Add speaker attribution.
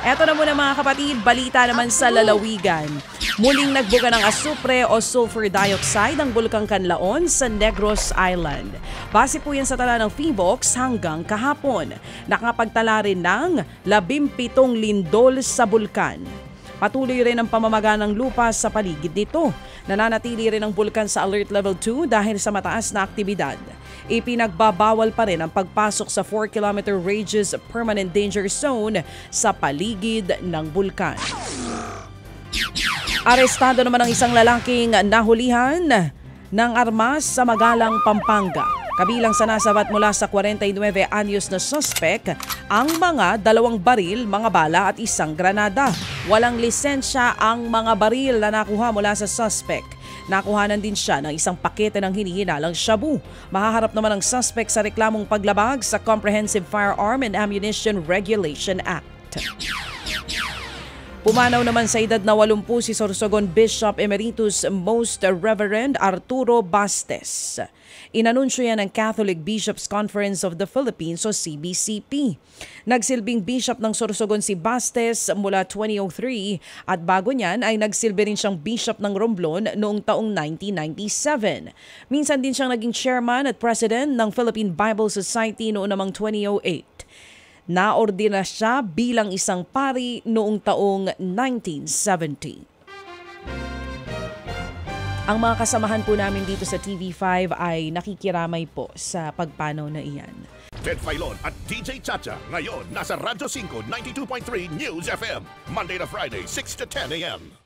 Speaker 1: Eto na muna mga kapatid, balita naman sa lalawigan. Muling nagbuga ng asupre o sulfur dioxide ang Bulkang Canlaon sa Negros Island. Base po yan sa tala ng PHIVOLCS hanggang kahapon. Nakapagtala rin ng 17 lindol sa bulkan. Patuloy rin ang pamamaga ng lupa sa paligid nito. Nananatili rin ang bulkan sa Alert Level 2 dahil sa mataas na aktibidad. Ipinagbabawal pa rin ang pagpasok sa 4-kilometer radius permanent danger zone sa paligid ng bulkan. Arestado naman ang isang lalaking nahulihan ng armas sa Magalang, Pampanga. Kabilang sa nasabat mula sa 49 anyos na suspect ang mga 2 baril, mga bala at isang granada. Walang lisensya ang mga baril na nakuha mula sa suspect. Nakuhanan din siya ng isang pakete ng hinihinalang shabu. Mahaharap naman ang suspect sa reklamong paglabag sa Comprehensive Firearm and Ammunition Regulation Act. Pumanaw naman sa edad na 80 si Sorsogon Bishop Emeritus Most Reverend Arturo Bastes. Inanunsyo yan ng Catholic Bishops Conference of the Philippines o CBCP. Nagsilbing bishop ng Sorsogon si Bastes mula 2003 at bago niyan ay nagsilbi rin siyang bishop ng Romblon noong taong 1997. Minsan din siyang naging chairman at president ng Philippine Bible Society noong namang 2008. Naordina siya bilang isang pari noong taong 1970. Ang mga kasamahan po namin dito sa TV5 ay nakikiramay po sa pagpanaw na iyan.
Speaker 2: Ted Filon at DJ Chacha ngayon nasa Radyo 5 92.3 News FM Monday to Friday 6 to 10 a.m.